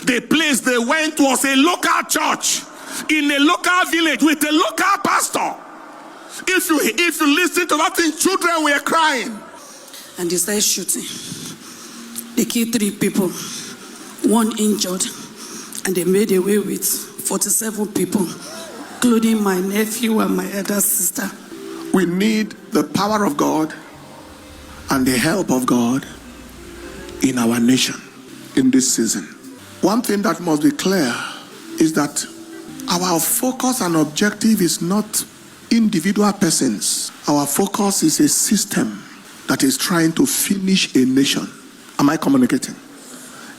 The place they went was a local church in a local village with a local pastor. If you listen to that thing, children were crying. And they started shooting. They killed 3 people, 1 injured, and they made away with 47 people, including my nephew and my elder sister. We need the power of God and the help of God in our nation in this season. One thing that must be clear is that our focus and objective is not individual persons. Our focus is a system that is trying to finish a nation. Am I communicating?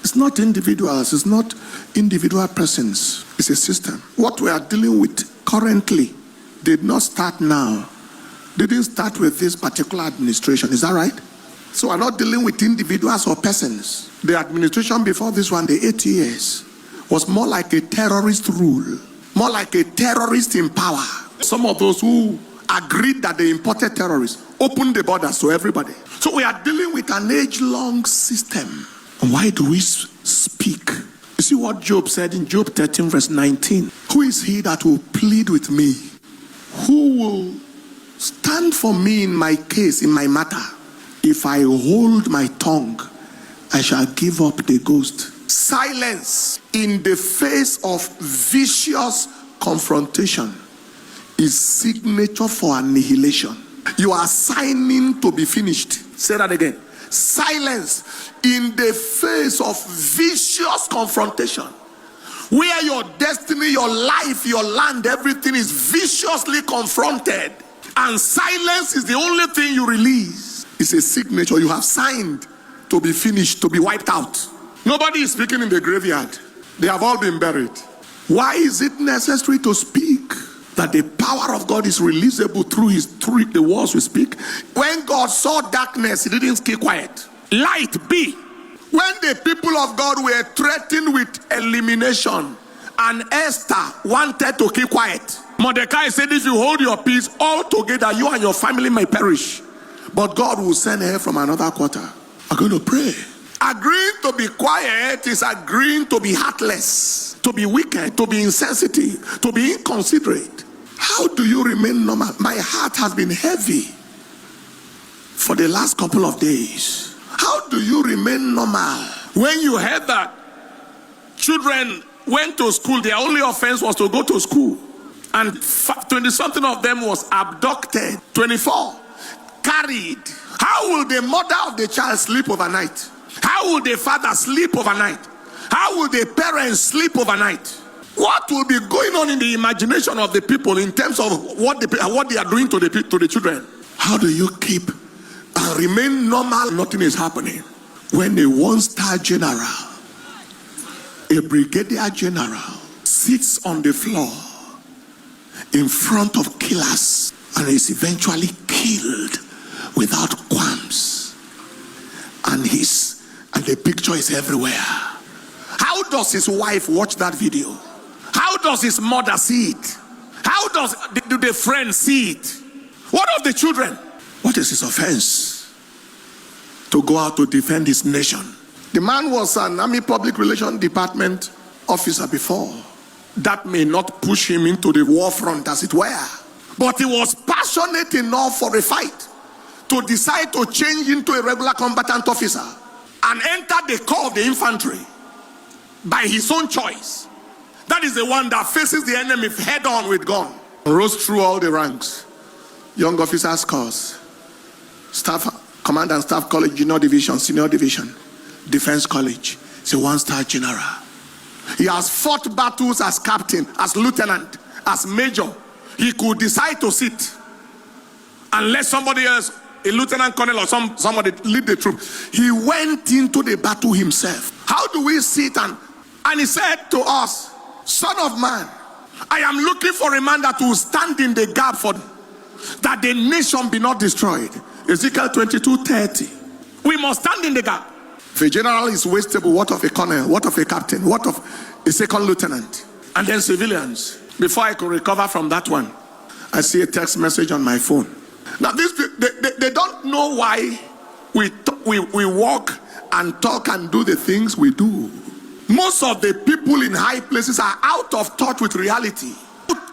It's not individuals, it's not individual persons, it's a system. What we are dealing with currently did not start now. Didn't start with this particular administration, is that right? So we're not dealing with individuals or persons. The administration before this one, the 8 years, was more like a terrorist rule, more like a terrorist in power. Some of those who agreed that they imported terrorists opened the borders to everybody. So we are dealing with an age-long system. And why do we speak? You see what Job said in Job 13 verse 19. Who is he that will plead with me? Who will stand for me in my case, in my matter? If I hold my tongue, I shall give up the ghost. Silence in the face of vicious confrontation is signature for annihilation. You are signing to be finished. Say that again. Silence in the face of vicious confrontation, where your destiny, your life, your land, everything is viciously confronted, and silence is the only thing you release. It's a signature. You have signed to be finished, to be wiped out. Nobody is speaking in the graveyard. They have all been buried. Why is it necessary to speak? That the power of God is releasable through the words we speak. When God saw darkness, he didn't keep quiet. Light be. When the people of God were threatened with elimination, and Esther wanted to keep quiet, Mordecai said, if you hold your peace, all together you and your family may perish, but God will send her from another quarter. I'm going to pray. Agreeing to be quiet is agreeing to be heartless, to be wicked, to be insensitive, to be inconsiderate. How do you remain normal? My heart has been heavy for the last couple of days. How do you remain normal? When you heard that children went to school, their only offense was to go to school, and 20-something of them was abducted, 24 carried. How will the mother of the child sleep overnight? How will the father sleep overnight? How will the parents sleep overnight? What will be going on in the imagination of the people in terms of what they are doing to the children? How do you keep and remain normal? Nothing is happening. When a 1-star general, a brigadier general, sits on the floor in front of killers and is eventually killed without qualms, and the picture is everywhere. How does his wife watch that video? How does his mother see it? How do the friends see it? What of the children? What is his offense? To go out to defend his nation. The man was an Army Public Relations Department officer before. That may not push him into the war front, as it were, but he was passionate enough for a fight to decide to change into a regular combatant officer and enter the corps of the infantry by his own choice. That is the one that faces the enemy head on with gun. Rose through all the ranks. Young officers course, staff, command and staff college, junior division, senior division, defense college. He's a 1-star general. He has fought battles as captain, as lieutenant, as major. He could decide to sit and let somebody else, a lieutenant colonel or somebody, lead the troop. He went into the battle himself. How do we sit and he said to us, Son of man, I am looking for a man that will stand in the gap for that the nation be not destroyed. Ezekiel 22:30. We must stand in the gap. If a general is wastable, what of a colonel? What of a captain? What of a second lieutenant? And then civilians. Before I could recover from that one, I see a text message on my phone. Now they don't know why we walk and talk and do the things we do. Most of the people in high places are out of touch with reality.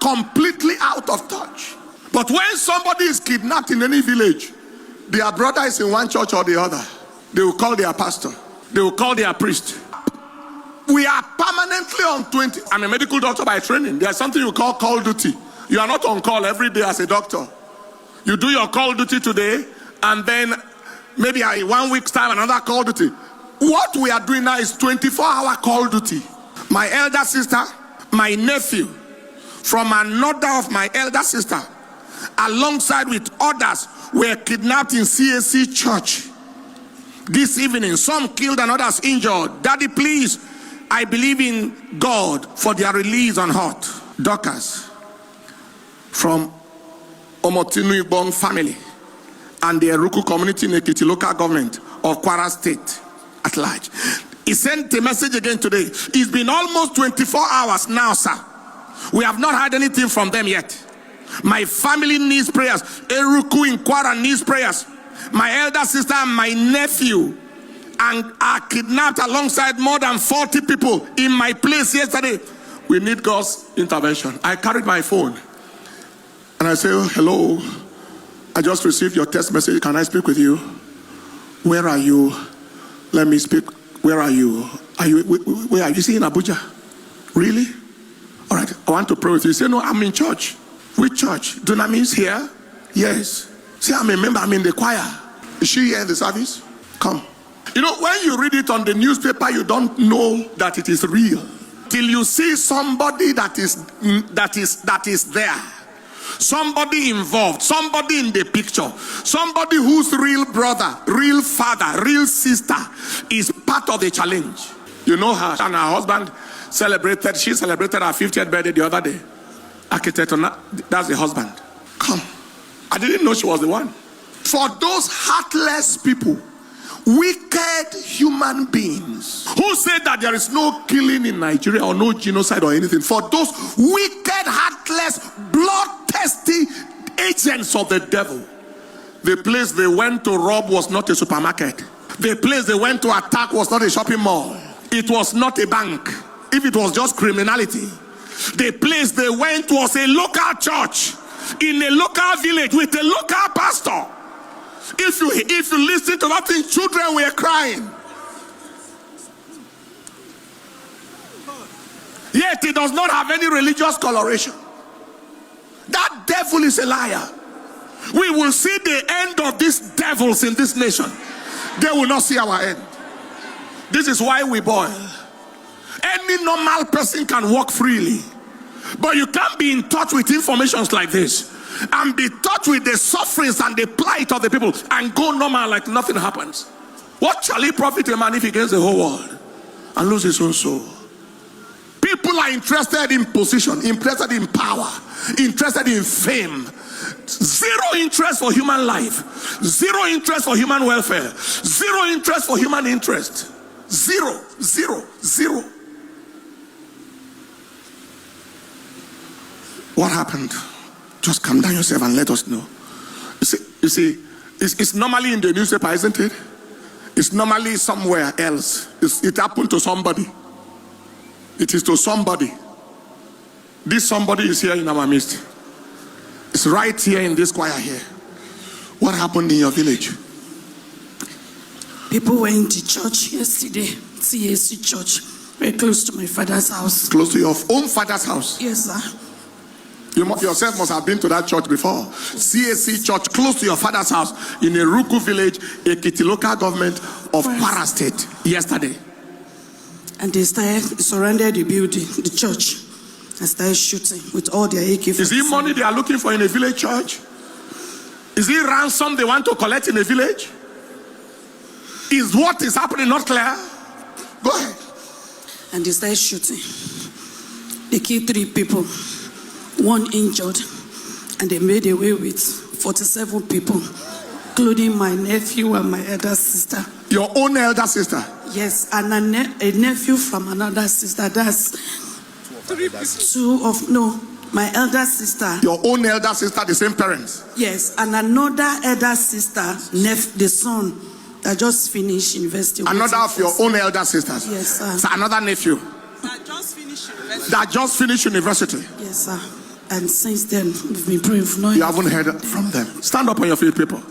Completely out of touch. But when somebody is kidnapped in any village, their brother is in one church or the other, they will call their pastor. They will call their priest. We are permanently on 20. I'm a medical doctor by training. There's something you call call duty. You are not on call every day as a doctor. You do your call duty today, and then maybe in 1 week's time, another call duty. What we are doing now is 24-hour call duty. My elder sister, my nephew, from another of my elder sister, alongside with others, were kidnapped in CAC church this evening. Some killed and others injured. Daddy, please, I believe in God for their release on hot. Dorcas from Omotinu Ibong family and the Eruku community in Ekiti local government of Kwara State at large. He sent a message again today. It's been almost 24 hours now, sir. We have not heard anything from them yet. My family needs prayers. Eruku in Kwara needs prayers. My elder sister and my nephew are kidnapped alongside more than 40 people in my place yesterday. We need God's intervention. I carried my phone and I say, oh, hello, I just received your text message. Can I speak with you? Where are you? Let me speak. Where are you? Where are you? See in Abuja? Really? All right, I want to pray with you. You say, no, I'm in church. Which church? Dunamis here? Yes. Say, I'm a member, I'm in the choir. Is she here in the service? Come. You know, when you read it on the newspaper, you don't know that it is real till you see somebody that is there. Somebody involved, somebody in the picture, somebody whose real brother, real father, real sister is part of the challenge. You know her and her husband she celebrated her 50th birthday the other day. Architect, that's the husband. Come. I didn't know she was the one. For those heartless people, wicked human beings who say that there is no killing in Nigeria or no genocide or anything, for those wicked, heartless, bloodthirsty agents of the devil, the place they went to rob was not a supermarket. The place they went to attack was not a shopping mall. It was not a bank. If it was just criminality, the place they went was a local church in a local village with a local pastor. If you listen to that thing, children were crying. Yet it does not have any religious coloration. That devil is a liar. We will see the end of these devils in this nation. They will not see our end. This is why we boil. Any normal person can walk freely, but you can't be in touch with informations like this and be touched with the sufferings and the plight of the people and go normal like nothing happens. What shall it profit a man if he gains the whole world and lose his own soul? People are interested in position, interested in power, interested in fame. Zero interest for human life. Zero interest for human welfare. Zero interest for human interest. Zero, zero, zero. What happened? Just calm down yourself and let us know. You see, it's normally in the newspaper, isn't it? It's normally somewhere else. It happened to somebody. It is to somebody. This somebody is here in our midst. It's right here in this choir here. What happened in your village? People went to church yesterday, CAC church, very close to my father's house. Close to your own father's house? Yes, sir. You yourself must have been to that church before. CAC church, close to your father's house in Eruku village, Ekiti local government of Kwara State, yesterday. And they surrounded the building, the church, and started shooting with all their AK-47. Is it money they are looking for in a village church? Is it ransom they want to collect in a village? Is what is happening not clear? Go ahead. And they started shooting. They killed 3 people, 1 injured, and they made away with 47 people, including my nephew and my elder sister. Your own elder sister? Yes, and a nephew from another sister. That's 2 of, no, my elder sister. Your own elder sister, the same parents? Yes, and another elder sister, the son, that just finished university. Another of your own elder sisters? Yes, sir. So another nephew? That just finished university? Yes, sir. And since then, we've been praying. You haven't heard from them. Stand up on your feet, people.